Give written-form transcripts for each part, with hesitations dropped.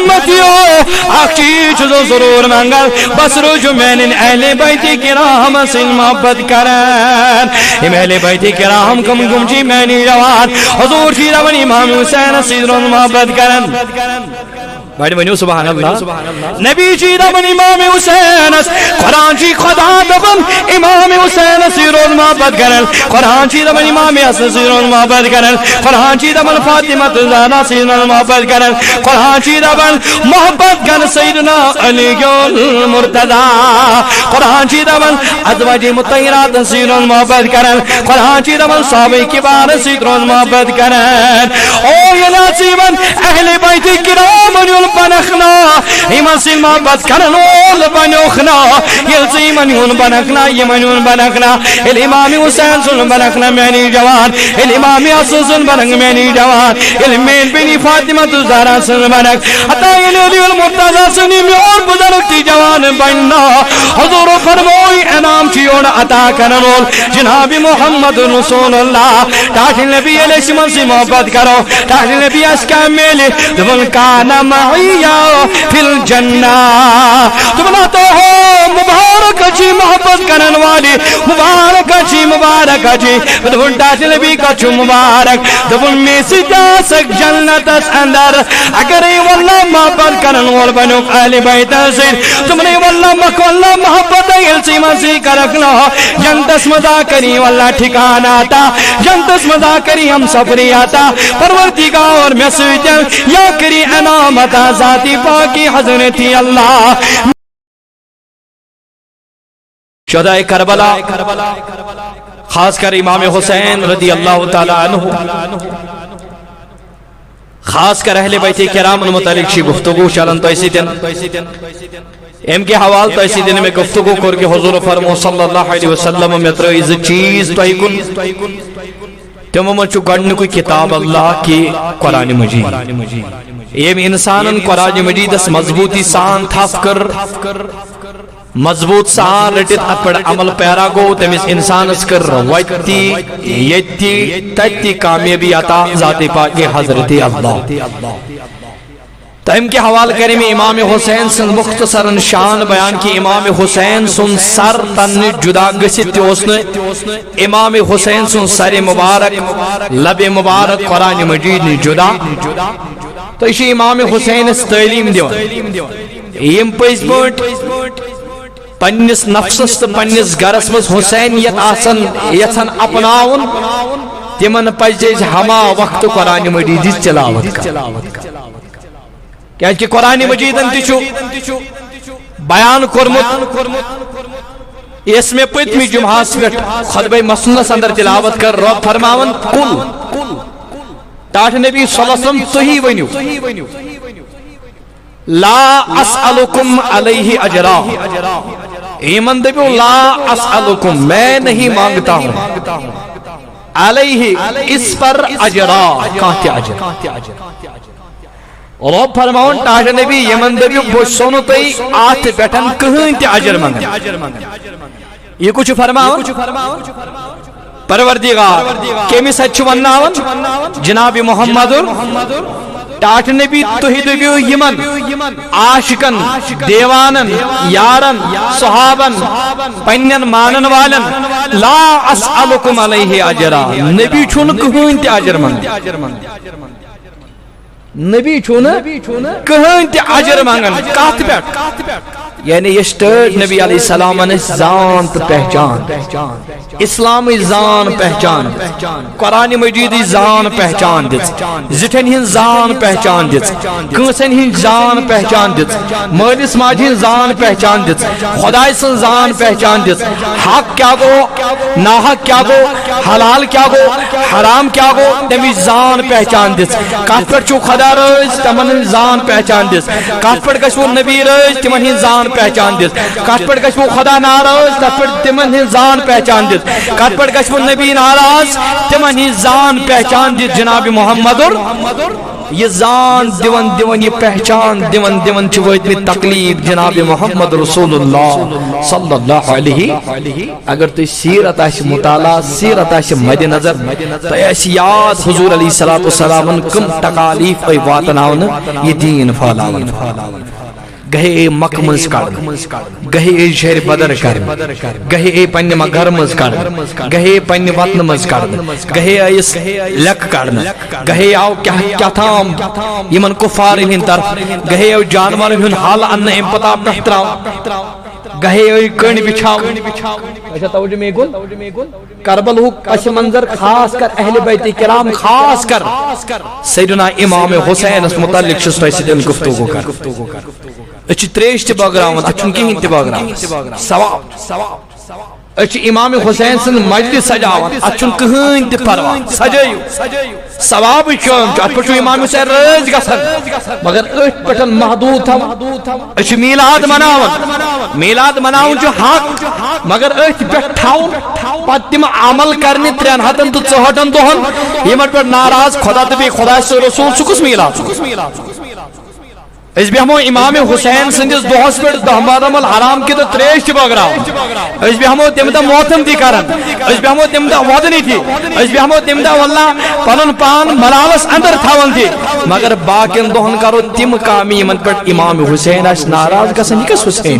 امتیو اخ چیز ضرور منگل بس روجو میں نے اہل بیت کرام سے محبت کرن اہل بیت کرام کم کم جی میں نے جوان حضور شیرہ و امام حسین سے محبت کرن بڑی ونیو سبحان اللہ نبی جی دبن امام حسین قرآن جی خدا دبن امام حسین سے روز محبت کرن قرآن جی دبن امام حسن سے روز محبت کرن قرآن جی دبن فاطمہ زہرا سے روز محبت کرن قرآن جی دبن محبت کرن سیدنا علی المرتضی قرآن جی دبن ازواج مطہرات سے روز محبت کرن قرآن جی دبن صحابہ کبار سے روز محبت کرن او یہ نصیبن اہل بیت کرام بنخنا ایمان سے محبت کرن اول بنخنا یلسی منیون بنخنا یہ منیون بنخنا الامام حسین سن بنخنا مینی جوان الامام حسن سن بنخ مینی جوان الامین بنی فاطمہ زہرا سن بنخ حتی علی المرتضی سنی میں اور بزرگتی جوان بننا حضور فرموئی انعام چیون عطا کرنول جناب محمد رسول اللہ تاج نبی علیہ السلام سے محبت کرو تاج نبی اسکا میلے دبن کانا فی الجنہ تم نہ تو ہو مبارک جی محبت کرن والی مبارک جی مبارک جی دبن تاج نبی کا چھو مبارک دبن میں سی جا سک جنت اس اندر اگر ای واللہ محبت کرن وال بنو اہل بیت سے تم نے واللہ مکو اللہ محبت ایلسی مسیح کا رکھنا جنتس مزا کری واللہ ٹھکانا آتا جنتس مزا کری ہم سفری آتا پروردگار اور میں سوچن یا کری انامت ذاتی پاکی حضرتی اللہ شہداء کربلا خاص کر امام حسین رضی اللہ تعالی عنہ خاص کر اہل بیت کرام متعلق شی گفتگو چلن تو اسی دن ام کے حوال تو اسی دن میں گفتگو کر کے حضور فرمو صلی اللہ علیہ وسلم میں ترائز چیز تو ہی کن تمام چو گڑن کوئی کتاب اللہ کی قرآن مجید یہ انسان قرآن مجید اس مضبوطی سان تھاف کر مضبوط سان رٹت اپڑ عمل پیرا گو تمیز انسان اس کر ویتی یتی تیتی کامیابی عطا ذات پاک حضرت اللہ تیم کے حوال کریں میں امام حسین سن مختصراً شان بیان کی امام حسین سن سر تن جدا گسیت تیوسنے امام حسین سن سر مبارک لب مبارک قرآن مجید جدا تو اسی امام حسین اس تعلیم دیوان یم پیس بوٹ پنیس نفسست پنیس گرس مز حسینیت آسن یتن اپناون تیمن پجیج ہما وقت قرآن مجید چلاوت کا کہ قرآن مجید انتشو بیان کرمت اس میں پتمی جمعہ سکٹ خطبہ مسنس اندر تلاوت کر رب فرماون قل تاٹھ نبی صلی اللہ علیہ وسلم تہی ونیو لا اسألکم علیہ اجرا ایمن دبیو لا اسألکم میں نہیں مانگتا ہوں علیہ اس پر اجرا کہتے اجر رب فرماؤن تاج نبی یمن دبیو بوش سونو تی آت بیٹھن کہیں تی عجر منگن یہ کچھ فرماؤن پروردگار کیمی سچو ونناون جناب محمد تاج نبی توہی دبیو یمن عاشقن دیوانن یارن صحابن پنین مانن والن لا اسألکم علیہ عجرا نبی چھون کہیں تی عجر منگن نبی چھونا کہیں تی عجر مانگن کات بیٹ یعنی یہ سٹرٹ نبی علیہ السلام نے زانت پہچان اسلامی زان پہچان قرآن مجیدی زان پہچان دیت زٹھن ہن زان پہچان دیت کنسن ہن زان پہچان دیت مالس ماجی ہن زان پہچان دیت خدای سن زان پہچان دیت حق کیا گو ناحق کیا گو حلال کیا گو حرام کیا گو تمی زان پہچان دیت کات پر چو خدا رج تمن زان پہچان دیت کات پر گشو نبی رج تمن ہن زان پہچان دیت کات پر گشو خدا ناراض تات پر تمن ہن زان پہچان دیت کات پر گشو نبی ناراض تمن ہن زان پہچان دیت جناب محمد یہ زان دیون یہ پہچان دیون چھ وٲتمٕتۍ تقلیب جناب محمد رسول اللہ صلی اللہ علیہ. اگر تُہۍ سیرت آسہِ مطالعہ سیرت آسہِ مد نظر تۄہہِ آسہِ یاد حضور علیہ الصلوۃ والسلام کم تکالیف آیہِ واتناونہٕ یہ دین پھہلاون. گہے مکہ مز کڑ گہے شہر بدر کر گہے پنہ گھر مز کڑ گہے پنہ وطن مز کڑ گہے آئس لک کڑن گہے آو کیا تھام یمن کفارن ہند طرف گہے آو جانورن ہند حال ان ام پتہ پٹھ تراو گہے آو کن بچھاو. اچھا توجہ میں گن کربل اچھ منظر خاص کر اہل بیت کرام خاص کر سیدنا امام حسین اس متعلق چھس تۄہہِ سۭتۍ گفتگو کر. اچھ تریش تہ بٲگراوان اتھ چھُنہٕ کِہیٖنۍ تہِ بٲگراوان ثواب اچھ امام حسین سن مجلس سجاوان اتھ چھُنہٕ کٕہٕنۍ تہِ پرواہ سجٲیِو ثواب کٲم چھُ اتھ پٮ۪ٹھ چھُ امام حسین رٲضۍ گژھان مگر أتھۍ پٮ۪ٹھ محدوٗد تھاوان. أسۍ چھِ میلاد مناوُن چھُ حق مگر أتھۍ پٮ۪ٹھ تھاوُن پتہٕ تِم عمل کرنہِ 364 دۄہن یِمن پٮ۪ٹھ ناراض خدا تہٕ بیٚیہِ خۄداے سُنٛد رسوٗل سُہ کُس میلاد. اس بیہمو امام حسین سندس دہس پہ 10 محرم الحرام کی تو تریش تہ بٲگراوان اس بیہمو تم دہ موتم تہ کران اس بیہمو تم دہ ودنی تہ اس بیہمو تم دہ واللہ پنن پان ملالس اندر تھاون تہ مگر باقین دہن کرو تم کامہ یمن پہ امام حسین آس ناراض گژھان. یہ کس حسین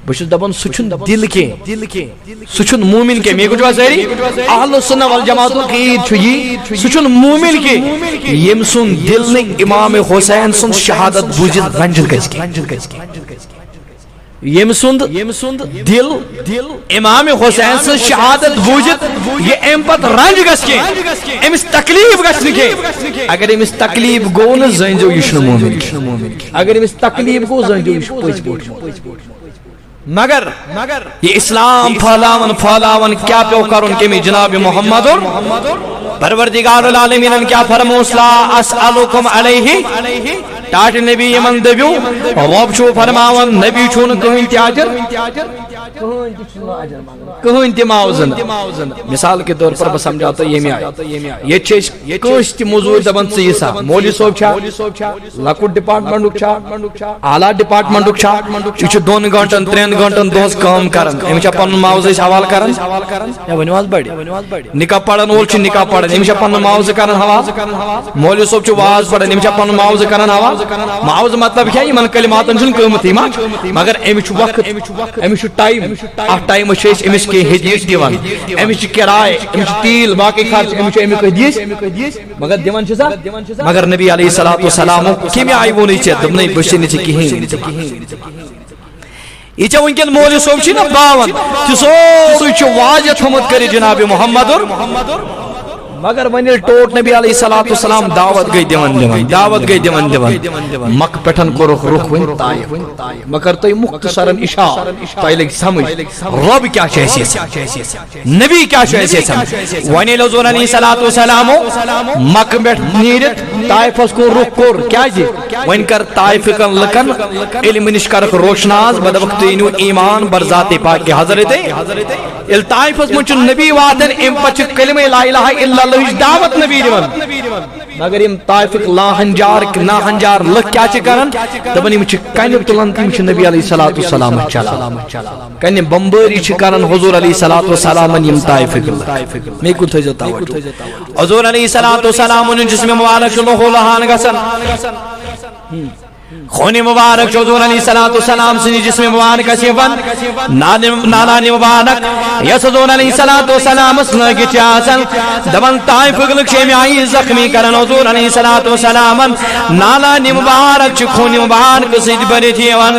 بہٕ چھُس دپان سُہ چھُنہٕ دل کینٛہہ سُہ چھُنہٕ مومن کینٛہہ. مے گوٚژھوا سٲری اہل سنہ والجماعتُک عید چھُ یی سُہ چھُنہٕ مومن کینٛہہ ییٚمۍ سُنٛد دل نہٕ امام حسین سُنٛد شہادت بوٗزِتھ رنجِتھ گژھِ کینٛہہ. ییٚمۍ سُنٛد دل امام حسین سٕنٛز شہادت بوٗزِتھ یہ امہِ پتہٕ رنج گژھِ کینٛہہ أمِس تکلیف گژھِ نہٕ کینٛہہ. اگر أمِس تکلیف گوٚو نہٕ زٲنۍزیو یہِ چھُنہٕ مومن. اگر أمِس تکلیف گوٚو زٲنۍزیو یہِ چھُ پٔزۍ پٲٹھۍ. مگر یہ اسلام پھہلاون کیا پیو کرن کمی جناب محمد پروردگار العالمین کیا فرموس لا اسألکم علیہ ٹاٹ نبی یمن دبیو رب چھو فرماون نبی چھون کہیں تیاجر کہیں تی معاوضن. مثال کے طور پر بس سمجھاتا یہ میں آیا یہ چیز کچھ تی موضوع دبن سے یہ سا مولی صوب چھا لکوٹ ڈپارٹمنٹ چھا اعلیٰ ڈپارٹمنٹ چھا یہ چھو 2 گھنٹن 3 گھنٹن دوس کام کرن امی چھا پن معاوضہ حوال کرن یا ونواز بڑی نکاح پڑھن وول چھ نکاح پڑھن امی چھا پن معاوضہ کرن حوال مولی صوب چھو واز پڑھن امی چھا پن معاوضہ کرن حوال. معاوضہ مطلب کیا یمن کلماتن چھن قیمت ما مگر امی چھو وقت امی چھو ٹائم ات ٹائم چھ امس کی حدیث دیوان امس چھ کرائے امس چھ تیل باقی خرچ امس چھ امی حدیث مگر دیوان چھ مگر نبی علیہ الصلوۃ والسلام کمی آئی وونی چھ دم نہیں بچ نہیں کہیں. یہ چھ ونکن مولوی صوب چھ نا باون تہ سورُے چھ واضح تھومت کر جناب محمد مگر ون ٹوٹ نبی علیہ الصلوۃ والسلام دعوت گئی دِوان مکہ پٹھن کورُکھ رخ ون طائف مگر تُہۍ مختصراً اشارہ تۄہہِ لگہِ سمجھ رب کیا چھُ اَسہِ یژھان نبی کیا چھُ اَسہِ یژھان. ون ییٚلہِ حضور علیہ الصلوۃ والسلام مکہ پٮ۪ٹھ نیٖرِتھ طائفس کُن رخ کوٚر کیازِ ون کر طائفکن لُکن علم نش کرکھ روشناز بد وقت أنِو ایمان بر ذات پاک حضرت ییٚلہِ طائفس منٛز چھُ نبی واتان امہِ پتہٕ چھُ کلمہ لا الہ الا اللہ دعوت نبی دیوان مگر یم طائفک ناہنجار لکھ کیا چھ کرن دپن یم چھ کنہ تلن تم چھ نبی علیہ الصلوۃ والسلام چلان کنہ بمباری چھ کرن حضور علیہ الصلوۃ والسلام یم طائفک میں کو تھے جتا حضور علیہ الصلوۃ والسلام ان جسم مبارک لوہ لہان گسن خون مبارک حضور علیہ الصلوۃ والسلام سن جسم مبارک سیون نالان مبارک یس حضور علیہ الصلوۃ والسلام لگ چاسن دبن طائف لک شمی آئی زخمی کرن حضور علیہ الصلوۃ والسلام نالان مبارک خون مبارک سید بری تھیون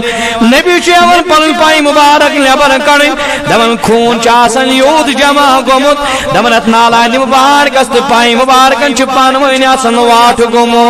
نبی چون پن پائی مبارک لبر کڑ دبن خون چاسن یود جمع گمت دبن نالان مبارک است پائی مبارکن چ پان ون آسن واٹ گمو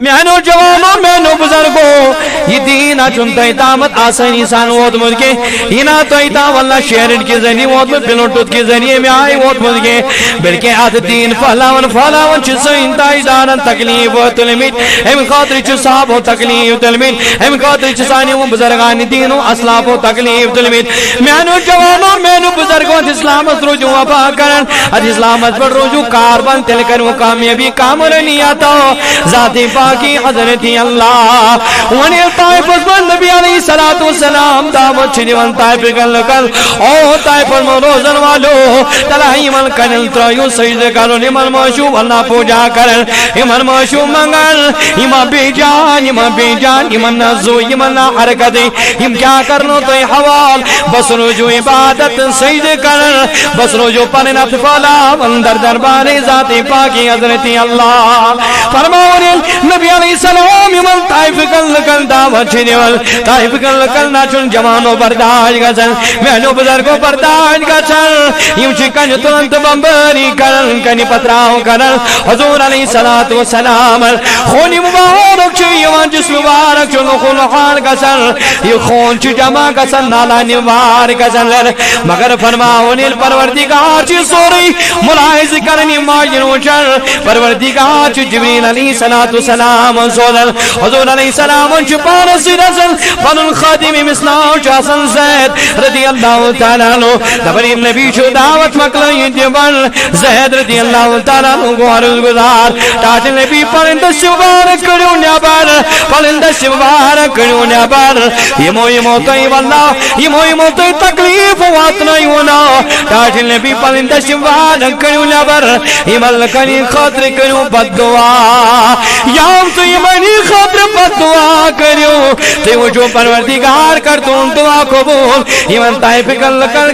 میانو جوانو میانو بزرگو یہ دین اچھن تو اتامت آسانی سان ووت مجھے یہ نہ تو اتام اللہ شہرن کے ذریعے ووت مجھ بلوٹوت کے ذریعے میں آئی ووت مجھے بلکہ آت دین پہلاون چھ سین تائیدارن تکلیف و تلمید ہم خاطر چھ صاحب و تکلیف تلمید ہم خاطر چھ سانی و بزرگان دین و اسلاف و تکلیف تلمید میانو جوانو میانو بزرگو اسلامت رجوع وفا کرن اسلامت پر رجوع کاربان تل کر وہ کامیابی کامرنی آتا ذاتی پاکی حضرت اللہ ونی طائف اسمان نبی علیہ السلام دعوت چھنی ون طائف کل کل او طائف المروزن والو تلاہی من کنل ترائیو سجد کرو نمن موشوب اللہ پوجا کرن امن موشوب منگل امن بیجان امن نزو امن حرکتی ام کیا کرنو تو حوال بس رجوع عبادت سجد کرن بس رجوع پرن اطفالا اندر دربار ذات پاکی حضرت اللہ فرماؤن نبی علیہ السلام یمن طائف کل دعوت چھنیول طائف کل ناچن جوانو برداشت گسن محنو بزرگو برداشت گسن یم چکن ترنت بمبری کرن کنی پتراؤ کرن حضور علیہ السلام خونی مبارک چھ یمن جسم مبارک چھ خون حال گسن یہ خون چھ جمع گسن نالا نوار گسن مگر فرماؤن پروردگار چھ سوری ملاحظ کرنی ماجنو چر پروردگار چھ جبریل علیہ السلام سودل حضور علیہ السلام چپان سرسل فنن خادم مسلام چاسن زید رضی اللہ تعالیٰ عنہ دبریم نبی چو دعوت مکلین جبل زید رضی اللہ تعالیٰ عنہ کو عرض گزار تاج نبی پرند شبارک کریو نیابر پرند شبارک کریو نیابر یمو توی واللہ یمو توی تکلیف واتنائی ہونا تاج نبی پرند شبارک کریو نیابر یمل کنی خاطر کریو بددعا یام تو یمنی خاطر بددعا کریو تو جو پروردگار کر تو دعا قبول یمن طائف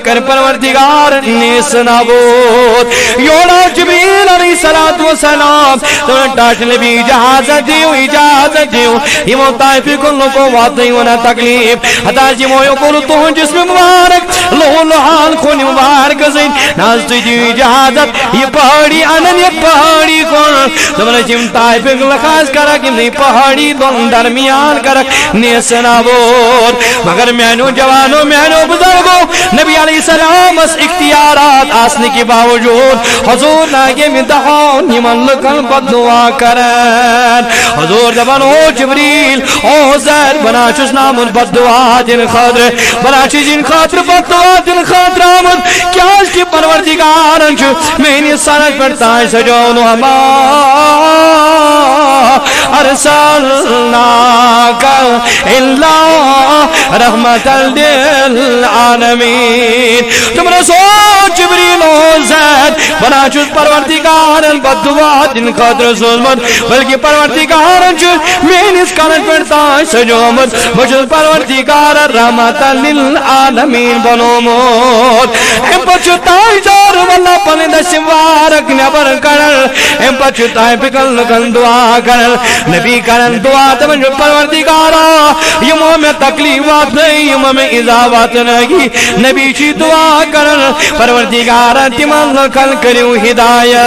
کر پروردگار نیس نابود یوڑا جبریل علیہ السلام تو ٹاٹ نبی اجازت دیو یمن طائف کو واضح ہونا تکلیف حتا جمو یقول تو جسم مبارک لو لحال خون مبارک زین ناز تجیو اجازت یہ پہاڑی انن یہ پہاڑی کون تمہیں جم طائف خاص کرا کہ نہیں پہاڑی دون درمیان کرک نیس نابود مگر میانو جوانو میانو بزرگو نبی علیہ السلام اس اختیارات آسنے کے باوجود حضور لاغے میں دہون یمن لکن بددعا کرن حضور دبن او جبریل او زید بنا چس نامن بددعا جن خاطر بنا چس جن خاطر بددعا جن خاطر آمد کیا اس کی پروردگارن چو میں نے سرک پر تائیں سجونو ہما ارسلناک الا رحمت للعالمین تم نے سوچ جبریل و زید بنا چوز پروردگارن بددعا جن خاطر سوزمت بلکہ پروردگارن چوز میں اس کارن پڑتا سجومت بچوز پروردگارن رحمت للعالمین بنومت ام پچو تائی جار واللہ پنید شوارک نبر کرن ام پچو تائی پکل لکن دعا کرن نبی کرن دعا تمن پروردگارا یمو میں تکلیفات نہیں یمو میں اضافات نہیں نبی چی دعا کرن پروردگارا تمن لکن کریو ہدایت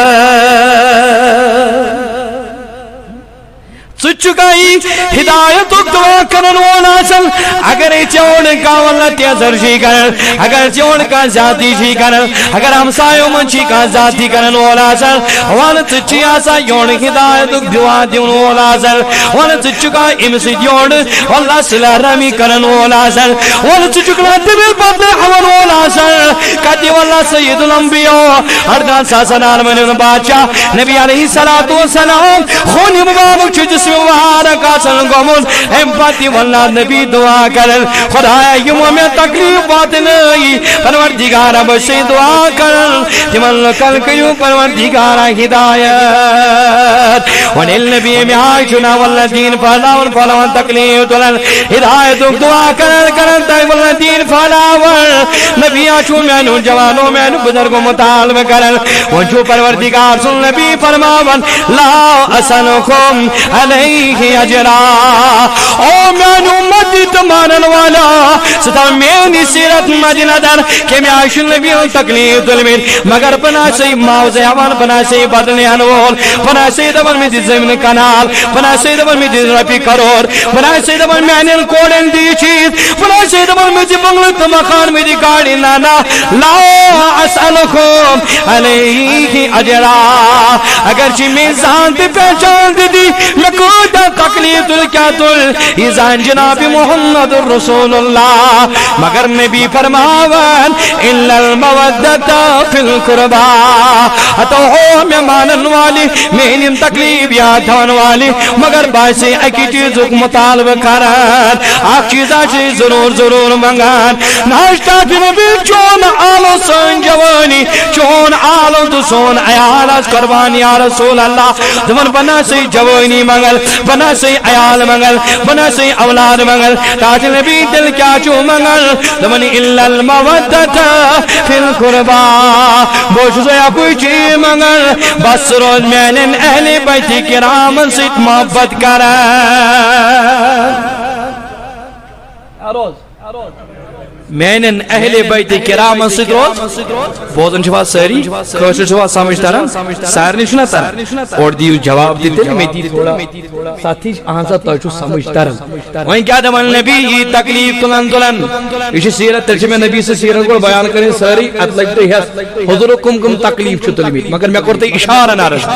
سچکائی ہدایت دعا کرن والا چل اگر چون کا واللہ تیزر شی کرن اگر چون کا ذاتی شی کرن اگر ہمسایوں منچی کا ذاتی کرن والا چل والا سچی آسا یون ہدایت دعا دیون والا چل والا سچکا امسی دیون واللہ صلح رمی کرن والا چل والا سچکلا دبیل پتر حول والا چل کہتی واللہ سید الانبیاء اردان ساسنان من بادشاہ نبی علیہ السلام خونی مبارک چو جس مبارک آسن گمون ہم پاتی واللہ نبی دعا کرن خدایا یمو میں تکلیف بات نہیں پروردگارا بشی دعا کرن تمن لکل کیوں پروردگارا ہدایت ونیل نبی میں آئیشنا واللہ دین فلاون فلاون تکلیف تلن ہدایت دعا کرن تائی واللہ دین فلاون نبی آئیشو مینو جوانو مینو بزرگو مطالب کرن ونچو پروردگار سن نبی فرماون لا اسنکم علیہ علیہ اجرا او میان امت تمانن والا ستا میانی سیرت مجندر کہ میں عائشہ نبی تکلیف دلمین مگر بنا سے موضع حوان بنا سے بدن انول بنا سے دبن میں دی زمین کنال بنا سے دبن میں دی ربی کرور بنا سے دبن میں انل کوڑن دی چیز بنا سے دبن میں دی بنگلت مکان میں دی گاڑی نانا لا اسألکم علیہ اجرا اگرچہ میں زان دی پہچان دی میں کوتا تکلیف دل کیا دل یہ زان جناب محمد رسول اللہ مگر نبی فرماون الا المودت فی القربا تو ہو میں مانن والی میں تکلیف یاد ہونے والی مگر باسی اکی چیز مطالب کرن آک چیزا چیز ضرور ضرور منگان ناشتہ پی نبی چون آلو سن جوانی چون آلو تو سون عیال از قربان یا رسول اللہ دمن بنا سی جوانی منگل بنا سی عیال منگل بنا سی اولاد منگل تاج نبی دل کیا چو منگل دمن الا المودت فی القربا بوشو سے کوئی چیز منگل بس روز میں نے اہل بیت کرام سے محبت کرا میانن اہل بیت کرام سۭتۍ روز بوزن چھوا ساری کٲشُر چھوا سمجھ تران سارنٕے چھُنا تران اور دیو جواب دی تیٚلہِ مےٚ دی تھوڑا ساتھی اہن سا تۄہہِ چھُو سمجھ تران وۄنۍ کیٛاہ دپان نبی یی تکلیف تُلان یہ چھِ سیرت تیٚلہِ چھِ مےٚ نبی سٕنٛز سیرت گۄڈٕ بیان کَرٕنۍ سٲری اتھ لگہِ تۄہہِ ہٮ۪س حضوٗرُک کم تکلیف چھُ تُلمٕتۍ مگر مےٚ کوٚر تۄہہِ اِشارن عرض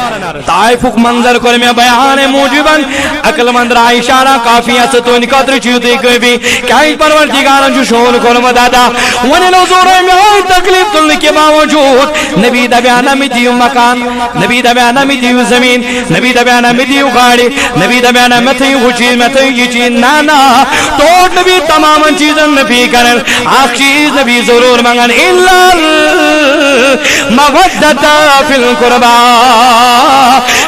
طائفُک منظر کوٚر مےٚ بیان موٗجوٗبن عقل مند راے اشارہ کافی است تُہنٛدِ خٲطرٕ چھِو تُہۍ کٲفی کیٛازِ پروردگارن چھُ شون کوٚرمُت دادا ونن حضور میں تکلیف تلنے کے باوجود نبی دبیانا میں دیو مکان نبی دبیانا میں دیو زمین نبی دبیانا میں دیو گاڑی نبی دبیانا میں تھی وہ چیز میں تھی یہ چیز نانا تو نبی تمام چیزیں نبی کرن آخ چیز نبی ضرور منگن الا مودت فی القربا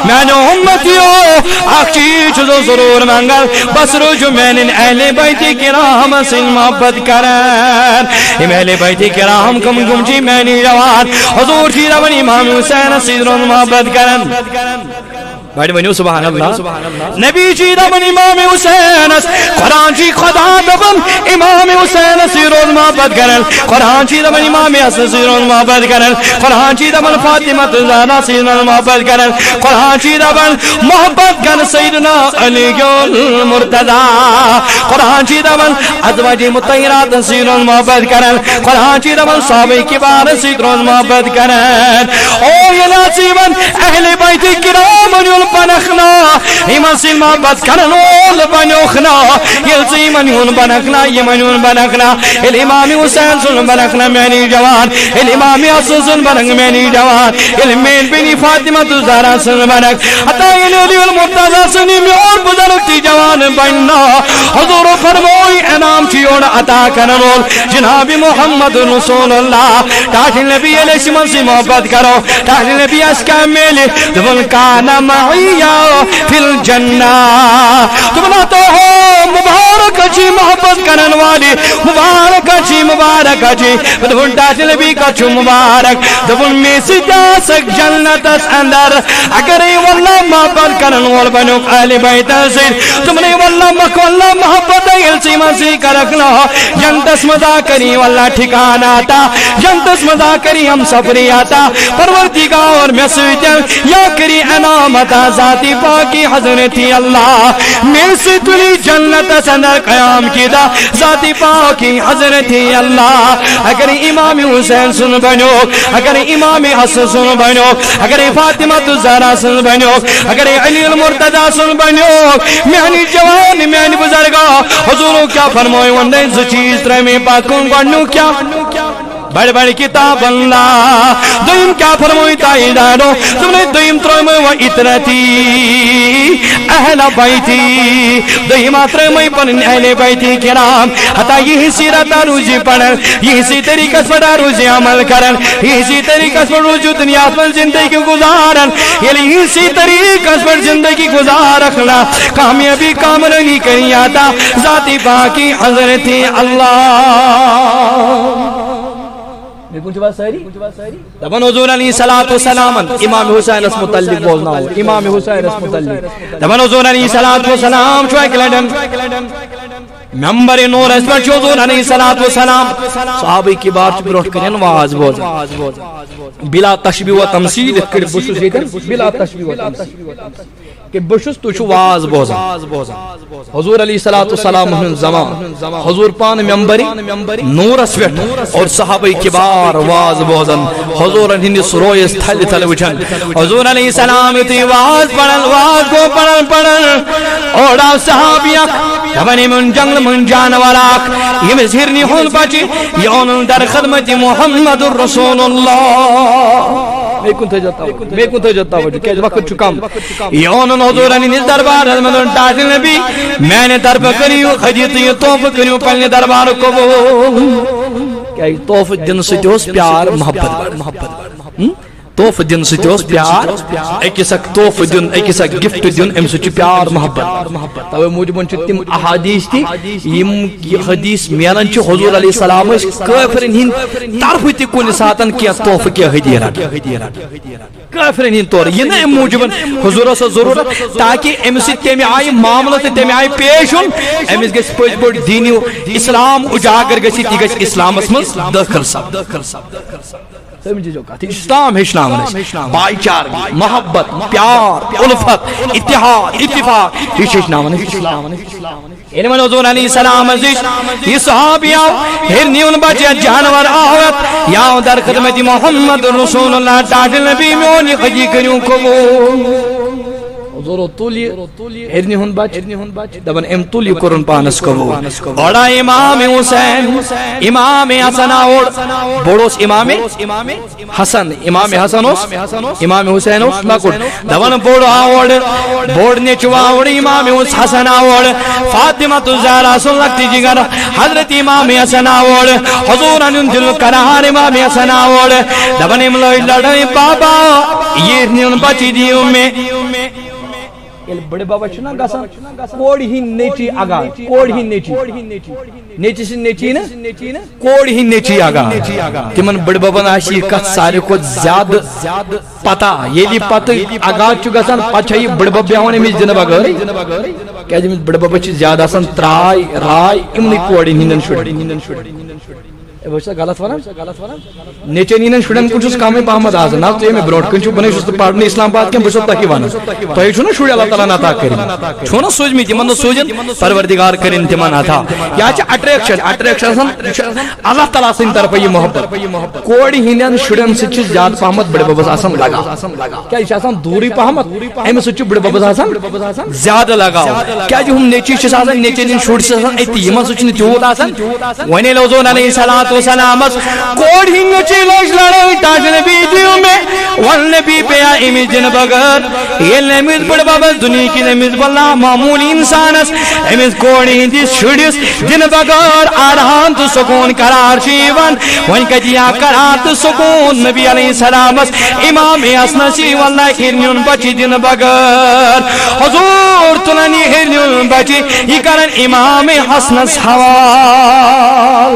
میں نے امتیو آخ چیز ضرور منگل بس رجو میں نے اہل بیت کرام سے محبت کرن اہل بیت کرام کم جی میں نے جوان حضور کی رون امام حسین سیدرون محبت کرن بڑی ونیو سبحان اللہ نبی جی دبن امام حسین قرآن جی خدا دبن امام حسین سیرون محبت کرن قرآن جی دبن امام حسن سیرون محبت کرن قرآن جی دبن فاطمہ زہرا سیرون محبت کرن قرآن جی دبن محبت کرن سیدنا علی المرتضی قرآن جی دبن ازواج مطہرات سیرون محبت کرن قرآن جی دبن صحابہ کبار سیرون محبت کرن او یہ نصیبن اہل بیت کرام بنخنا ایمان سے محبت کرنول بنوخنا یلسی منیون بنخنا یہ منیون بنخنا الامام حسین سن بنخنا مینی جوان الامام حسن سن بنخ مینی جوان المین بنی فاطمہ زہرا سن بنخ حتی علی المرتضی سنی میں اور بزرگتی جوان بننا حضور فرموئی انعام چیوڑ عطا کرنول جناب محمد رسول اللہ تاج نبی علیہ السلام سے محبت کرو تاج نبی اسکا میلے دبن کانا معی فی الجنہ تمنا تو ہو مبارک جی محبت کرن والی مبارک جی دبن تاج نبی کا چھو مبارک دبن میں سے جا سک جنت اندر اگر ای واللہ محبت کرن وال بنو اہل بیت سے تم نے واللہ مکو اللہ محبت ایلسی مسیح کا رکھنا جنتس مزا کری واللہ ٹھکانا آتا جنتس مزا کری ہم سفری آتا پروردگار اور میں سوچن یا کری انامتا ذاتی پاکی حضرتی اللہ میں سے تلی جنت سندر قیام کی دا ذاتی پاکی حضرتی اللہ اگر امام حسین سن بنو اگر امام حسن سن بنو اگر فاطمہ زہرا سن بنو اگر علی المرتضی سن بنو میانی جوان میانی بزرگا حضورو کیا فرموئے وندے زو چیز ترمی پاکون گوڑنو کیا بڑی بڑی کتاب اللہ دویم کیا فرموئی تائیدانو تم نے دویم ترمی و اترتی اہل بیتی دویم ترمی پر اہل بیتی کرام حتی یہی سیرت روزی پڑھن یہی سی طریقہ پر روزی عمل کرن یہی سی طریقہ پر روزی دنیا پر زندگی گزارن یہی سی طریقہ پر زندگی گزار رکھنا کامیابی کامرنی کری آتا ذاتی باقی حضرت اللہ دپان حضور علیہ الصلوۃ والسلام امام حسین اس متعلق بولنا ہو امام حسین اس متعلق دپان حضور علیہ الصلوۃ والسلام چھ کلڈن ممبر نور اس پر حضور علیہ الصلوۃ والسلام صحابہ کی بات برٹ کرن واز بوز بلا تشبیہ و تمثیل کر بوس بلا تشبیہ و تمثیل کہ بشس تو واز بوزا حضور علیہ الصلوۃ والسلام ہن زمان حضور پان ممبر نور اس پہ اور صحابہ کبار واز بوزن حضور ہند سرویس تھل تھل وچھن حضور علیہ السلام تی واز پڑھن واز کو پڑھن اور صحابیہ دبن من جنگل من جانوراک یم زہرنی ہون بچی یون در خدمت محمد رسول اللہ میں کن تھا جاتا ہوں کہ وقت چکم یون حضور علیہ دربار حضرت تاج نبی میں نے درب کریو خدیت یہ توف کریو پلنے دربار کو کیا توف دن سے جو پیار محبت توف دن سے جو پیار ایک سک توف دن ایک سک گفٹ دن ام سے پیار محبت تو موجب تم احادیث تھی یم حدیث میلان چھ حضور علیہ السلام کافرن ہند طرف تہ کن ساتن کیا توف کیا ہدیہ کافرن ہند طور یہ نہ موجب حضور سے ضرورت تاکہ ام سے تمہ آئی معاملہ تمہ آئی پیش امس گژھِ پٔزۍ پٲٹھۍ دینی اسلام اجاگر گژھِتھ یہ گژھِ اسلامس مز داخل اسلام ہیچنام بائی چار محبت پیار الفت اتحاد اتفاق یہ ہیچنام علم حضور علیہ السلام یہ صحابیہ ہرنیون بچے جانور آوت یا در خدمت محمد رسول اللہ تاج نبی میونی خجی کریوں قبول حضور تولی ہرنی ہن بچ دبن ام تولی کرن پانس قبول بڑا امام حسین امام حسن اور بڑوس امام حسن امام حسین اس لکٹ دبن بڑو آوڑ بڑ نیچو آوڑ امام حسن آوڑ فاطمہ الزہرا سن لگتی جگر حضرت امام حسن آوڑ حضور ان دل قرار امام حسن آوڑ دبن ام لڑائی بابا یہ ہرنی بچی دیو میں بڑے بابا چھنا گسان کوڑ ہی نیچی آگا کوڑ ہی نیچی سے نیچی نا کوڑ ہی نیچی آگا تمن بڑے بابا ناشی کت سارے کو زیادہ پتا یہ لی پتا آگا چو گسان پچھائی بڑے بابا ہونے میں جنب آگا کیا جی بڑے بابا چی زیادہ سان ترائی رائی امنی کوڑ ہی نینن بچہ غلط ونان نیچے نینن شڑن کچھ کامے پاہمد آزن نا تو یہ میں بروٹ کنچو بنے شست پاڑھنے اسلام بات کے بچہ تاکی ونان تو یہ چھونا شوڑی اللہ تعالیٰ ناتا کریں چھونا سوچ میں تیمان سوچن پروردگار کریں تیمان آتا یا چھا اٹریکشن اللہ تعالیٰ سے ان طرف یہ محبت کوڑی ہینن شڑن سے چیز زیاد پاہمد بڑے بابا آسان لگا کیا اس آسان دوری پاہمد ایم سچو بڑے بابا آسان زیادہ لگا کیا جو ہم نیچی چیز آسان نیچے نین شوڑ سے آسان ایتی یمان سچنی چوت آسان وینے لوزون علیہ الصلاة والسلام کوڑ ہی نچی لوش لڑائی تاج نبی دیو میں والنبی پیا امیز جن بگر یہ نمیز بڑ بابا دنیا کی نمیز باللہ معمولی انسانس امیز کوڑی ہندی شڑیس جن بگر آرہان تو سکون قرار شیون وان کجیا قرار تو سکون نبی علیہ السلام امام حسنسی واللہ ہرنیون بچی جن بگر حضور تلنی ہرنیون بچی یہ کرن امام حسنس حوال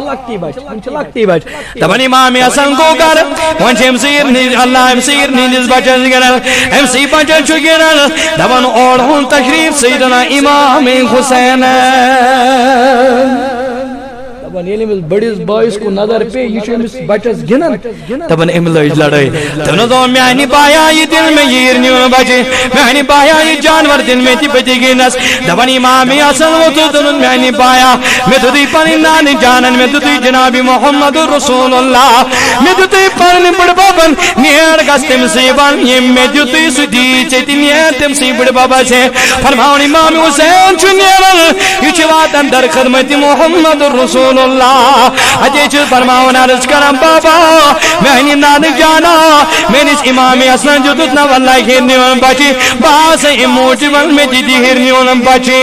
لگتی بچ دبن امام حسن کو کر ونچ امسیر نیز اللہ امسیر نیز بچن گرن امسی بچن چو گرن دبن اور ہون تشریف سیدنا امام حسین دبن یہ بڑیس بائیس کو نظر پہ یہ امس بچس گنن دبن ام لڑ لڑائی دونوں دو میانی بایا یہ دل میں یہ ہرنیون بچے میانی بایا یہ جانور دل میں تی پتی گنس دبن امام حسن و تو دنن میانی بایا میں تو دی پانی نانی جانن میں تو دی جناب محمد رسول اللہ میں تو دی پانی بڑ بابن نیر گست مصیبان یہ میں جو تی سدی چیتی نیر تم سی بڑ بابا سے فرماؤن امام حسین چو نیرن یہ چواتن در خدمت محمد رسول اللہ اجے چو فرماؤن عرض کرم بابا میں نے نان جانا میں نے امام حسن جو دتنا واللہ ہرنیون بچی باس اموجبن میں جدی ہرنیون بچی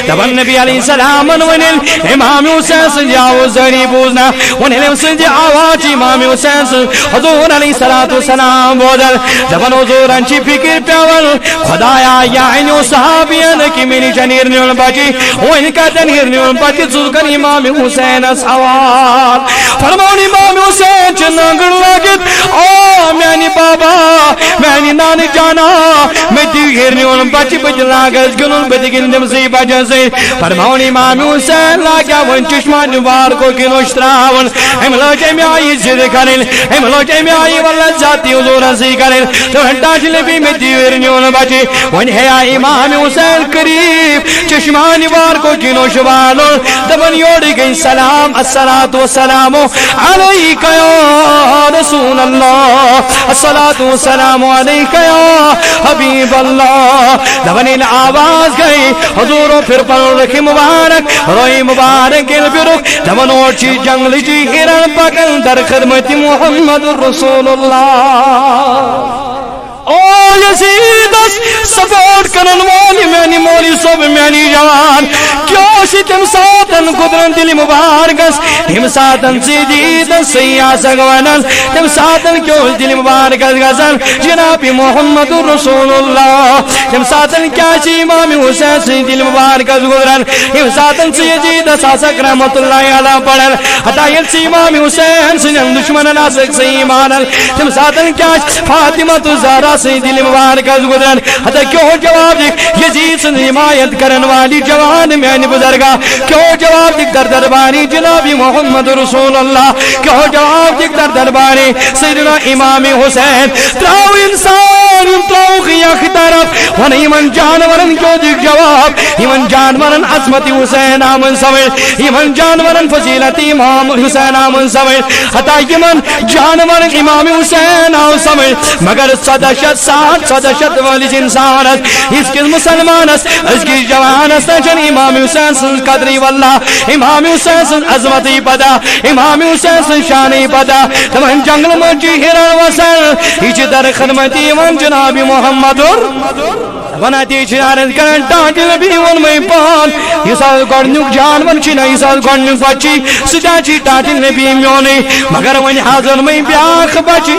دبن نبی علیہ السلام ونل امام حسین سنجاو زہری بوزنا ونل سنجی آواز امام حسین حضور علیہ السلام بودل دبن حضور انچی فکر پیول خدایا یا اینو صحابیان کی میری جن ہرنیون بچی وہ ان کا جن ہرنیون بچی زلکن امام حسین حسین سوال فرمون امام حسین چنگر لگت او میانی بابا میانی نانی جانا میں دیگر نیون بچ بچ لاغت گنون بدگن دم سی بجن سی فرمون امام حسین لاغا ون چشمان نوار کو کنوش تراون املو جمی آئی زد کرن املو جمی آئی واللہ ذاتی حضور سی کرن تو ہنٹاش لبی میں دیگر نیون بچی ون ہے امام حسین قریب چشمان نوار کو کنوش والو دبن یوڑ گئی سلام الصلاة والسلام علیکہ یا رسول اللہ الصلاة والسلام علیکہ یا حبیب اللہ دبن آواز گئی حضورو پھر پر رکھی مبارک روئی مبارک البرک دبن اور چی جنگل جی ہرن پکن در خدمت محمد رسول اللہ او یزیدس سپورٹ کرن والی میانی مولی صبح میانی جوان کیوں سی تم ساتن قدرن دل مبارکس تم ساتن سیدیدن سیاہ سگوانن تم ساتن کیوں دل مبارکس غزن جناب محمد رسول اللہ تم ساتن کیا چی امام حسین سی دل مبارکس قدرن تم ساتن سیدید ساسک رحمت اللہ علیہ پڑھن حتائیل سی امام حسین سی دشمن ناسک سی ایمانن تم ساتن کیا فاطمہ تو زہرہ سی دل مبارک از گزرن حتی کیوں جواب دیکھ یزید سے حمایت کرن والی جوان میانی بزرگا کیوں جواب دیکھ در درباری جناب محمد رسول اللہ کیوں جواب دیکھ در درباری سیدنا امام حسین تراؤ انسان تراؤ خیاخ طرف ون ایمن جانورن کیوں دیکھ جواب ایمن جانورن عظمت حسین آمن سوئل ایمن جانورن فضیلت امام حسین آمن سوئل حتی ایمن جانورن امام حسین آمن سوئل مگر صدشت صدشت والی انسان اس کے مسلمان اس کی جوان سجن امام حسین سن قدری واللہ امام حسین سن عظمتی پدا امام حسین سن شانی پدا تمہن جنگل مجی ہرن وسن ایچ در خدمتی من جناب محمد وناتی چنارت کرن ٹانٹی نبی ون میں پان یہ سال گوڑنک جانون چینا یہ سال گوڑنک بچی سجا چی ٹانٹی نبی میونی مگر ون حاضر میں بیاخ بچی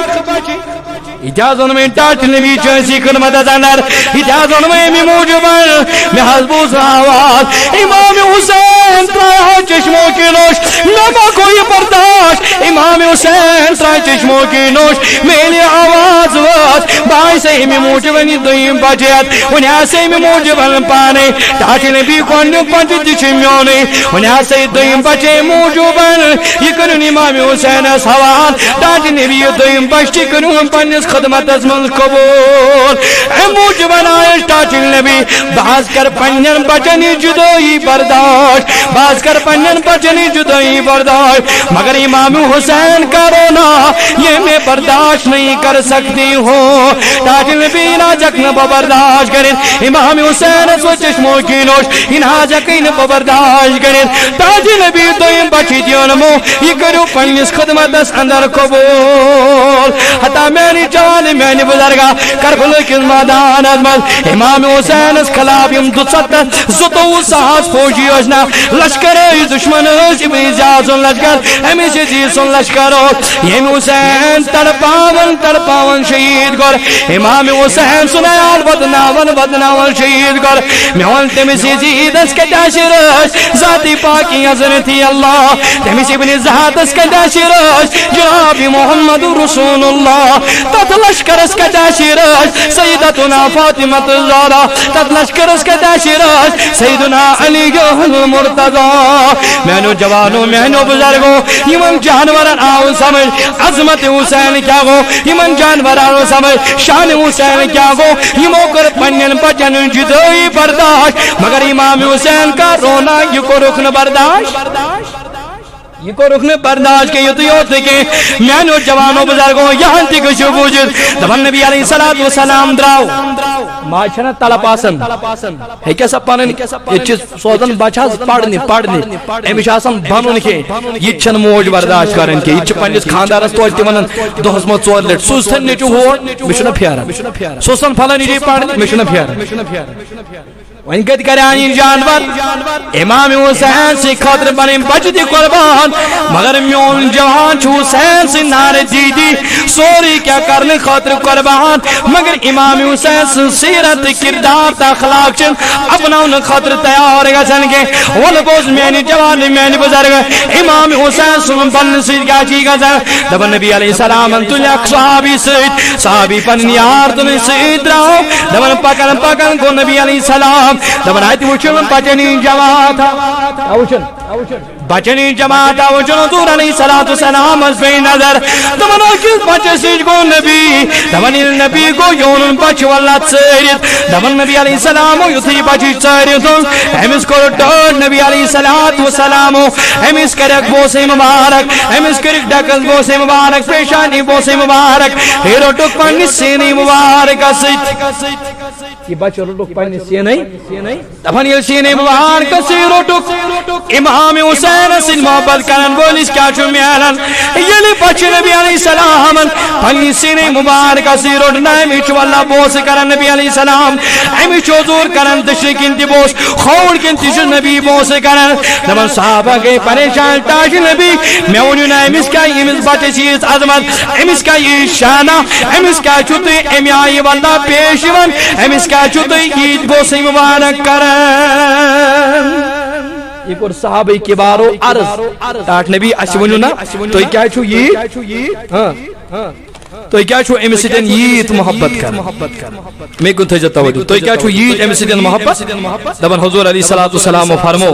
اجازن میں ٹاٹ نبی چیسی خدمت ازندر اجازن میں موجبن میں حضبوس آواز امام حسین ترایا چشموں کی نوش نما کوئی برداشت امام حسین ترایا چشموں کی نوش میری آواز وات بائی سے میں موجبنی دویم بجیت انہا سے میں موجبن پانے ٹاٹ نبی کونیو پنچ دشمیونے انہا سے دویم بجے موجبن یہ کرن امام حسین سوال ٹاٹ نبی دویم بجتی کرن پنس خدمت ازمن قبول اموج بنائش ٹاچن نبی باز کر پنین بچنی جدوئی برداشت باز کر پنین بچنی جدوئی برداشت مگر امام حسین کا رونا یہ میں برداشت نہیں کر سکتی ہوں ٹاچن نبی ناجک نبا برداشت کریں امام حسین سو چشموں کی نوش انہا جکین برداشت کریں ٹاچن نبی دوئیم بچی دیونمو یہ کرو پنیس خدمت اس اندر قبول حتی میری جوان میانی بزرگا کربل کن مادان ازمد امام حسین اس خلابیم دو ستر زتو ساس فوجی اشنا لشکر دشمن ابن زیازن لشکر امی سے زیسن لشکر یہ حسین تڑپاون شہید گر امام حسین سنیال بدناون شہید گر میون تمی سے زید اس کے داشرش ذاتی پاکی حضرتی اللہ تمی سے ابن ذات اس کے داشرش جناب محمد رسول اللہ تت لشکر اس کے داشرش سیدتنا فاطمت الزہرا تت لشکر اس کے داشرش سیدنا علی المرتضی مینو جوانو مینو بزرگو یمن جانوران آؤ سمجھ عظمت حسین کیا گو یمن جانوران آؤ سمجھ شان حسین کیا گو یمو کر پنین بچن جدوئی برداشت مگر امام حسین کا رونا یہ کو رکن برداشت یہ کو رکن برداشت کے یوتی ہوتے کہ مینو جوانو بزرگو یہاں تک شبوجد دبن نبی علیہ السلام دراؤ ماشنا طلب آسن ہے کیا سب پانن یہ چیز سوزن بچاز پڑھنی امیش آسن بانون کے یہ چن موج برداشت کرن کے یہ چھ پنیس خاندار اس توجتی منن دوہز مو چور لیٹ سوزن نیچو ہو مشنا پیارا سوزن پھلانی جی پڑھنی مشنا پیارا وین کت کرے آنین جانور امام حسین سے خاطر بنیں بچتی قربان مگر میون جوان چھو حسین سے نار دیدی سوری کیا کرنے خاطر قربان مگر امام حسین سے سیرت کردار تا اخلاق چن اپنا ان خاطر تیار گا چن کے والبوز میں جوان میں بزرگ امام حسین سے بن سید کا چی گا دب نبی علیہ السلام انتو یک صحابی سید صحابی پن یار تمہیں سید رہو دبن پکن پکن کو نبی علیہ السلام دبن آیت وچن بچنی جماعت بچنی جماعت وچن دور علیہ السلام از بے نظر دبن آکس بچے سید کو نبی دبن نبی کو یون بچ واللہ سید دبن نبی علیہ السلام یوتی بچی سید ہمس کو ڈور نبی علیہ السلام ہمس کرک بوسے مبارک ہمس کرک ڈکل بوسے مبارک پیشانی بوسے مبارک ہیرو ٹک پنی سینی مبارک سید یہ بچہ روٹک پنی سینی دفن یہ سینی مبارک سی روٹک امام حسین سن محبت کرن بولیس کیا چھو میالن یہ لی بچہ نبی علیہ السلام پنی سینی مبارک سی روٹنا ہمی چھو اللہ بوس کرن نبی علیہ السلام ہمی چھو زور کرن دشری کنتی بوس خور کنتی چھو نبی بوس کرن دفن صحابہ کے پریشان تاج نبی میں انہوں امس کا امس بچے چیز عظمت امس کا یہ شانہ امس کا چھوٹے امی آئی واللہ پیشون امس کا چھوٹے عید بوسی مبارک کرن ایک اور صحابہ کبارو عرض تاٹ نبی اشونو نا تو کیا چھو یہ تو کیا چھو امی سیدن ییت محبت کر میں کن تھے توجہ تو کیا چھو ییت امی سیدن محبت دبن حضور علیہ السلام فرمو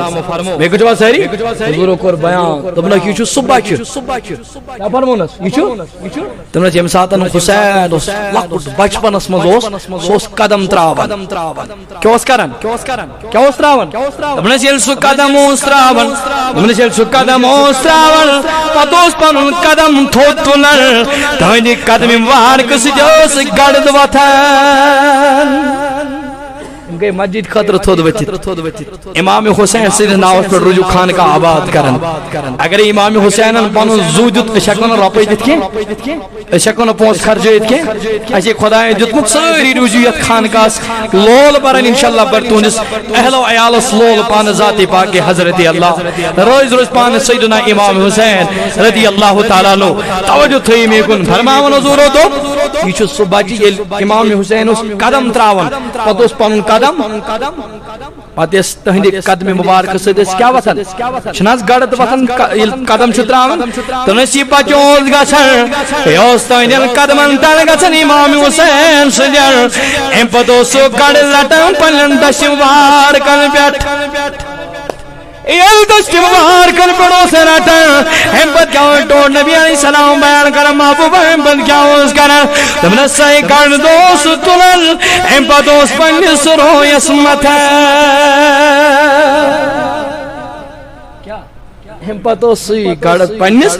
میں کن جواب سہری حضور کو بیان دبنا کی چھو صبح چھو کیا فرمو نس یہ چھو تمہیں جیم ساتن حسین لکٹ بچپن اسمز سوس قدم تراون کیا اس کرن کیا اس تراون دبنا جیل سو قدم اس تراون دبنا جیل سو قدم اس تراون پتوس پنن قدم تھوتنر تہنی قدم مبارک سجوس گڑد وطن گئی مسجد خطر تھود بچت امام حسین سید ناوس پر رجوع خان کا آباد کرن اگر امام حسین پانو زودت اشکن روپی دیت کے اشکن پونس خرجیت کے ایسی خدای دیتمت ساری رجوعیت خان کا لول برن انشاءاللہ برتونس اہل و عیالس لول پان ذات پاک حضرت اللہ روز روز پان سیدنا امام حسین رضی اللہ تعالیٰ نو توجہ تھی میں کن فرماون حضورو تو یہ چھو صبح جی امام حسین اس قدم تراون پتہ اس پانون قدم پتہ اس تہندی قدم مبارک سید اس کیا وطن چھناز گڑت وطن قدم چھو تراون تو نسی بچوز گچھن یوس تہندی قدمن تل گچھن امام حسین سجر ام پتہ سو گڑ لٹن پنن دش مبارکن پیٹ ایل دشت مبارکن پڑو سے رٹن ہمت کیا ہوئی ٹوڑ نبی علیہ السلام بیان کرم محبوب ہمت کیا ہوئی کرن تم نسائی کر دوست تلن ہمت دوست پنی سرو یسمت ہے ہم پتو سی گڑت پنیس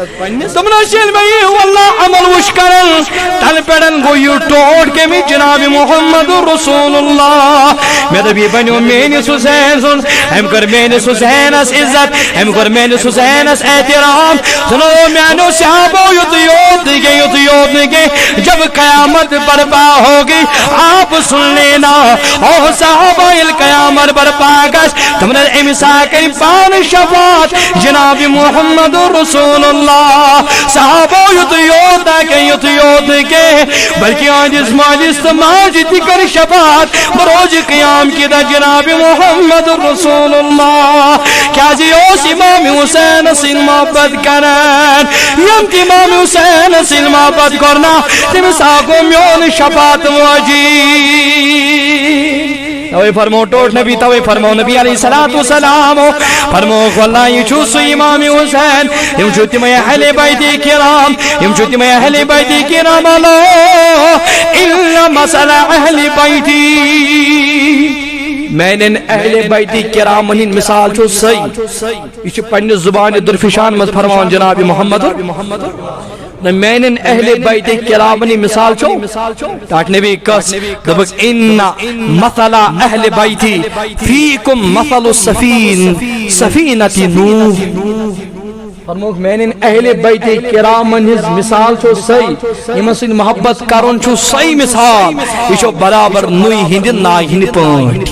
تم نشیل بھئی واللہ عمل وش کرن تل پیڑن گو یو ٹوڑ کے میں جناب محمد رسول اللہ میں دبی بنیو مینس حسین سن ہم کر مینس حسین اس عزت ہم کر مینس حسین اس احترام سنو مینو صحابو یوت گے جب قیامت برپا ہوگی آپ سن لینا او صحابہ القیامت برپا گش تم نے امسا کری پان شفاعت جناب محمد رسول اللہ صحابہ یوت کے بلکہ آج اس ماجس ماجد کر شفاعت بروج قیام کی دا جناب محمد رسول اللہ کیا جی اوس امام حسین سن محبت کرن یم کی امام حسین سن محبت کرنا تم ساکو میون شفاعت واجی توی فرمو ٹوٹ نبی توی فرمو نبی علیہ السلام فرمو واللہ یہ چھوسو امام حسین یم چھوتی میں اہل بیتی کرام یم چھوتی میں اہل بیتی کرام اللہ اللہ مسئلہ اہل بیتی میں نے اہل بیتی کرام ہن مثال چھو سی یہ چھو پنی زبان درفشان مز فرمان جناب محمد میں نے اہل بیت کرامنی مثال چھو تاٹ نبی کس دبک انہا مثلا اہل بیتی فیکم مثل السفین سفینتی نوح فرموک میں نے اہل بیت کرامن ہز مثال چھو سی امسن محبت کرن چھو سی مثال یہ چھو برابر نوی ہند نائی ہند پانٹ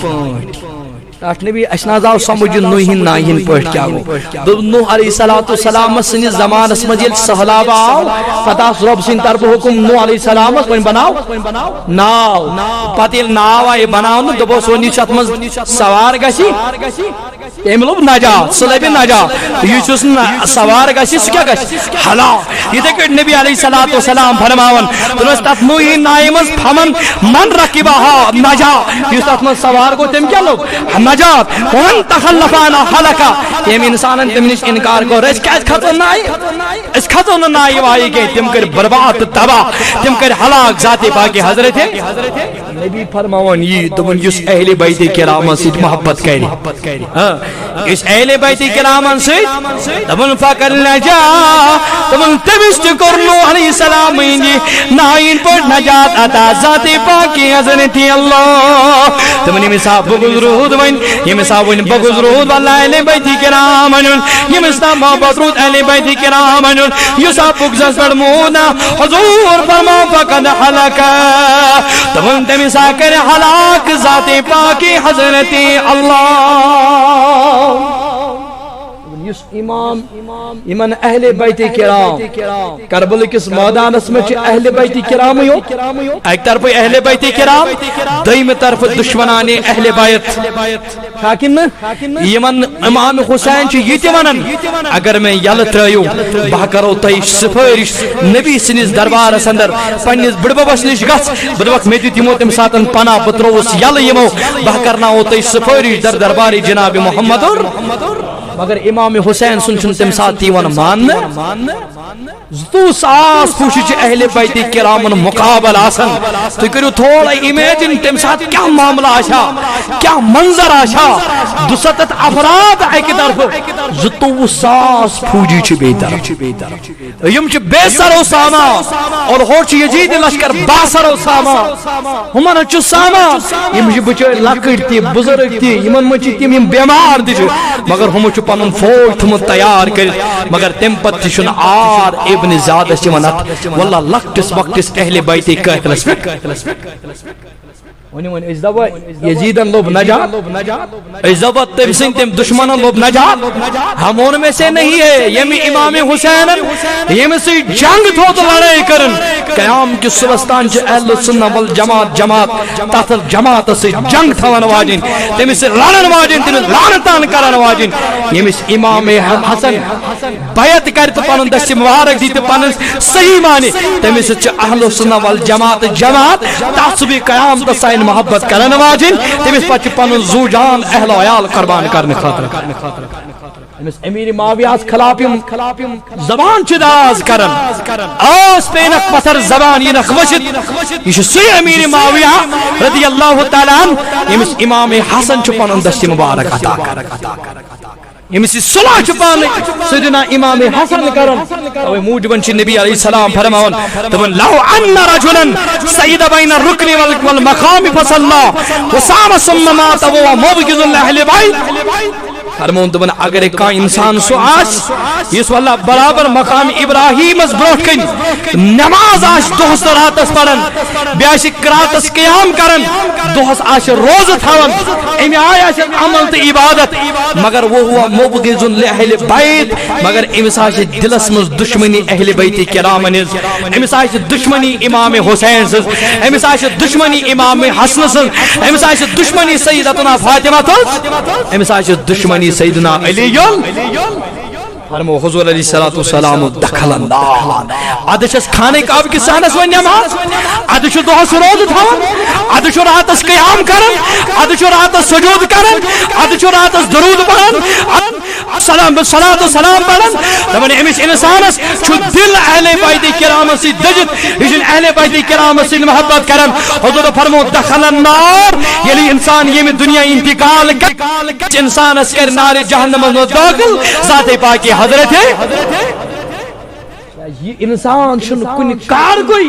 نبی اشنازاو سمجھ نوحین ناہین پٹ کیا گو نوح علیہ السلام سن زمان اسمج سہلاب آو پتہ رب سن طرف حکم نوح علیہ السلام ون بناو ناو پتہ ناو آئی بناو دبو سونی چھ اتمز سوار گسی املوب نجات سلب نجات یہ چھ سوار گسی سہ کیا گسی ہلاک یہ کہ نبی علیہ السلام فرماون تمس تت نوحین نائی مز پھمن من رکبہا نجات یہ تت مز سوار گو تم کیا لوگ نجات ومن تخلف عنها حلقہ یم انسانن تم نش انکار کو اس کھتو نائی اس کھتو نائی وائی کے تم کر برباد تباہ تم کر ہلاک ذات پاک حضرت نبی فرماون یہ تمن یس اہل بیت کرام سے محبت کری اس اہل بیت کرام سے تمن فقر نجا تمن تبست کرنو علیہ السلام نائن پر نجات عطا ذات پاک حضرت اللہ تمن مساب گزرود ون یہ مساب ون بگزرود واللہ اہل بیت کرام یہ مساب محبت اہل بیت کرام یساب بگزس فرمونا حضور فرما فقد حلقہ تمن تمسا کر حلاک ذات پاک حضرت اللہ یس امام ایمن اہل بیت کرام کربل کس میدان میں اہل بیت کرام یو ایک طرف اہل بیت کرام دویم طرف دشمنان اہل بیت حاکم یمن امام حسین چھ یہ ونن اگر میں یل ترایو بہ کرو تہ سفارش نبی سنس دربارس اندر پنس بڑببس نش گھ بدوک میں تمو تم ساتن پناہ بتروس یل یمو بہ کرناو تہ سفارش در دربار جناب محمد مگر امام حسین سن تم سات یوان مان زو ساس پوچھ اہل بیت کرام مقابل آسن تو کرو تھوڑا امیجن تم سات کیا معاملہ آشا کیا منظر آشا 200 افراد ایک طرف زو ساس پوجی چھ بے طرف یم چھ بے سر و ساما اور ہو چھ یزید لشکر با سر و ساما ہمارا چھ ساما یم چھ بچے لکڑ تی بزرگ تی یمن مچ تیم بیمار دی مگر ہم چھ پنن فوج تھم تیار کر مگر تم پت چھن آر ابن زیادہ چمنت واللہ لکٹس وقتس اہل بیت قتلس ون ازدوا یزیدن لوب نجات ازدوا تم سن تم دشمنن لوب نجات ہم ان میں سے نہیں ہے یم امام حسین یم سے جنگ تھو تو لڑائی کرن قیام کی سبستان چ اہل سنت والجماعت جماعت تحت جماعت سے جنگ تھون واجن تم سے لڑن واجن تم لعنتان کرن واجن یم امام حسن بیعت کرت پنن دست مبارک دیت پنن صحیح معنی تم سے اہل سنت والجماعت جماعت تحت بھی قیام تسائن محبت کرن واجن تم اس پچ پنن زو جان اہل و عیال قربان کرنے خاطر امیر معاویہ خلاف زبان چداز کرن آس پینک پتر زبان یہ نخوشت یہ سی امیر معاویہ رضی اللہ تعالی عنہ یمس امام حسن چپن دست مبارک عطا کرن یمس صلح چپان سیدنا امام حسن کرن تو موجبن چھ نبی علیہ السلام فرماون تمن لو ان رجلا سید بین الرکن والمقام فصلى وصام ثم مات وهو مبغض لاهل بیت فرمون دبن اگر ایک انسان سو آس اس واللہ برابر مقام ابراہیم اس بروٹ کن نماز آس دوہس راتس پڑھن بیاش کراتس قیام کرن دوہس آس روز تھاون امی آیا آس عمل تو عبادت مگر وہ ہوا مبغض لأہل بیت مگر امس آس دلس مز دشمنی اہل بیت کرام نز امس آس دشمنی امام حسین سز امس آس دشمنی امام حسن سز امس آس دشمنی سیدتنا فاطمہ تز امس آس دشمنی سیدنا علی فرمو حضور علیہ السلام دخل انداز ادشس کھانے کعب کی سہنس و نماز ادش دوہس روز تھاون ادش راتس قیام کرن ادش راتس سجود کرن ادش راتس درود پڑھن سلام صلاۃ و سلام پڑھن تمن امس انسانس چھ دل اہل بیت کرام سی دجت یہ اہل بیت کرام سی محبت کرن حضور فرمو دخل النار یلی انسان یہ دنیا انتقال کر انسانس کر نار جہنم میں داخل ذات پاک حضرت یہ انسان چھن کن کار گوئی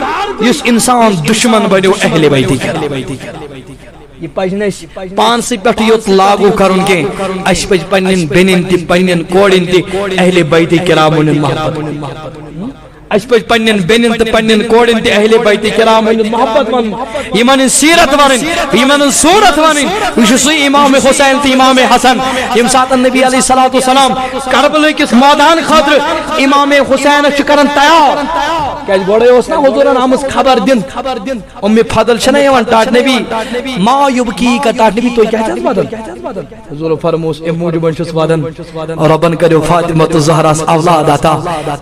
اس انسان دشمن بنو اہل بیت یہ پجنس پان سے پٹھ یوت لاگو کرن کے اش پج پنن بنن تی پنن کوڑن تی اہل بیت کرامن محبت اس پہ پنن بینن تو پنن کوڑن تے اہل بیت کرام محبت من یمن سیرت ورن یمن صورت ورن یہ سو امام حسین تے امام حسن یم سات نبی علیہ الصلوۃ والسلام کربلا کس میدان خاطر امام حسین چھ کرن تیار کہ گوڑے اس نا حضورن ہمس خبر دن ام فضل چھنا یوان ٹاٹ نبی ما یبکی کا ٹاٹ نبی تو کیا چاہت بدل حضور فرموس ام موجبن چھس ودن ربن کرو فاطمہ الزہرا اولاد عطا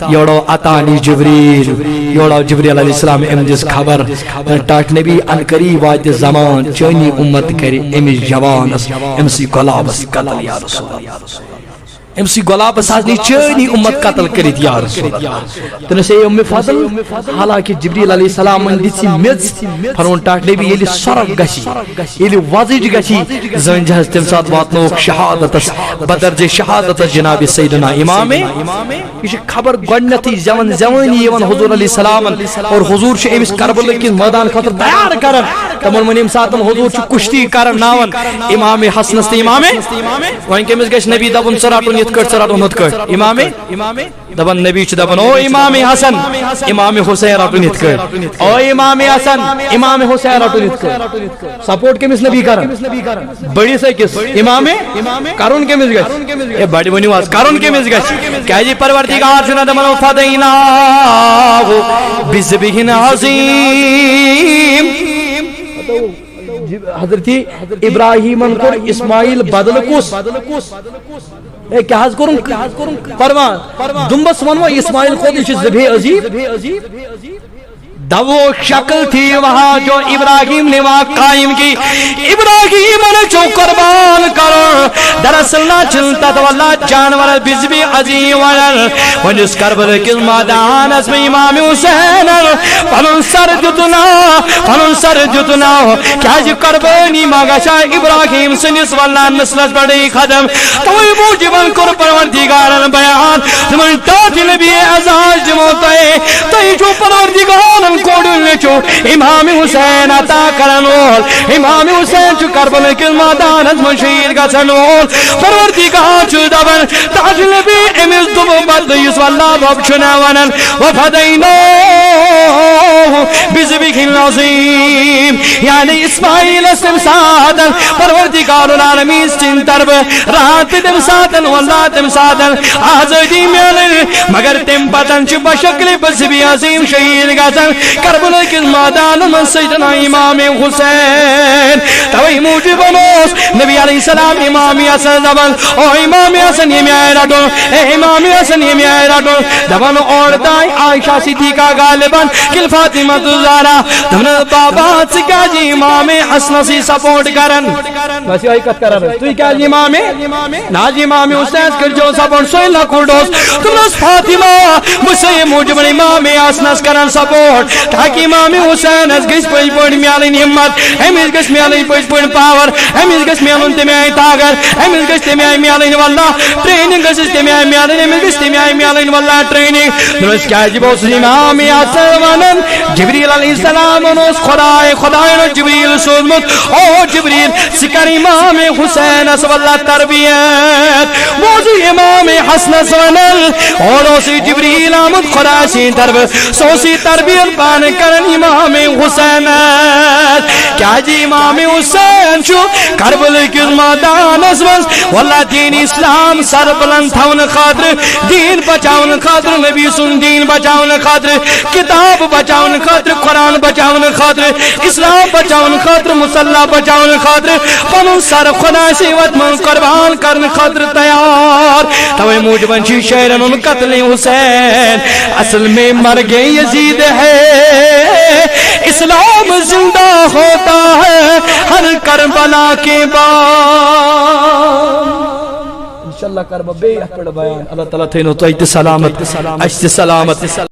یوڑو عطانی جبریل یوڑو جبریل علیہ السلام ام دس خبر ٹاٹ نبی ان قریب وات زمان چونی امت کرے ام جوان ام سی گلابس قتل یا رسول اللہ ام سی گلابس آزنی چونی امت قتل کرت یا رسول اللہ تو نسے ام فضل حالانکہ جبریل علیہ السلام ان دیسی میز فرون ٹاٹ نبی یلی سرق گشی یلی وزج گشی زن جہاز تم ساتھ واتنوک شہادت بدرج شہادت جناب سیدنا امام یہ خبر گوڑنتی زمانی یون حضور علیہ السلام اور حضور چھ امس کربلا کی میدان خاطر تیار کرن تمن من ام ساتن حضور چھ کشتی کرن ناون امام حسن است امام وہیں کہ مس گش نبی دبن سراٹن یت کٹ سراٹن ہت کٹ امام دبن نبی چھ دبن او امام حسن امام حسین رٹن یت کٹ او امام حسن امام حسین رٹن یت کٹ سپورٹ کمس نبی کرن بڑی سے کس امام کرن کمس گش اے بڑی ونی واس کرن کمس گش کہ جی پروردگار چھ دمن فدینا بذبح عظیم حضرت ابراہیم کو اسماعیل بدل کس کیا حض کرن فرمان دنبس ونو اسماعیل خود ذبح عظیم دو شکل تھی وہاں جو ابراہیم نے وہاں قائم کی ابراہیم نے جو قربان کرو دراصل نہ چلتا تو اللہ جانور بذبح عظیم ون اس کربلا کے میدان اس میں امام حسین پھلن سر جتنا کیا جو قربانی مانگا شاہ ابراہیم سنس واللہ نسلت بڑی خدم تو موجبن کر پروردگار بیان تمہیں ٹاٹ نبی اعزاز جموتا ہے تو جو پروردگار کوڑن چو امام حسین عطا کرنول امام حسین چو کربلا کے میدان از شہید گژھنول پروردگار چو دبن تاج نبی امس دب بد یس واللہ باب چنا ونن وفدینو بذبح عظیم یعنی اسماعیل اسم سادن پروردگار العالمین سن طرف رات تم سادن واللہ تم سادن آزادی میلن مگر تم پتن چو بشکل بذبح عظیم شہید گژھن کربلا کے میدان من سیدنا امام حسین توئی موجب نوس نبی علیہ السلام امام حسن دبن او امام حسن یہ میائی رٹو اے امام حسن یہ میائی رٹو دبن اور دائی عائشہ صدیقہ غالباً کل فاطمہ الزہرا دبن بابا سکا جی امام حسن سی سپورٹ کرن بس یہ کت کرن تو کیا جی امام نا جی امام حسین کر جو سپورٹ سوئی لکھو دوست دبن فاطمہ مسئے موجب امام حسن کرن سپورٹ تاکہ امام حسین اس گس پج پڑ میالن ہمت ہمس گس میالن پج پڑ پاور ہمس گس میالن تمے طاقت ہمس گس تمے میالن واللہ ٹریننگ گس تمے میالن ہمس گس تمے میالن واللہ ٹریننگ درس کیا جی بوس امام حسن ونن جبریل علیہ السلام اس خدا نو جبریل سوزمت او جبریل سکر امام حسین اس واللہ تربیت موضوع امام حسن ونن اور اسی جبریل آمد خدا سی طرف سوسی تربیت پان کرن امام حسین کیا جی امام حسین چھو کربلا کے میدان اسمس واللہ دین اسلام سر بلند تھون خاطر دین بچاون خاطر نبی سن دین بچاون خاطر کتاب بچاون خاطر قرآن بچاون خاطر اسلام بچاون خاطر مسلح بچاون خاطر پنن سر خدا سے وط من قربان کرن خاطر تیار توئی موجبن چی شہرن ان قتل حسین اصل میں مر گئے یزید ہے اسلام زندہ ہوتا ہے ہر کربلا کے بعد انشاءاللہ کربلا بے اکڑ بیان اللہ تعالیٰ تھینو تو ایت سلامت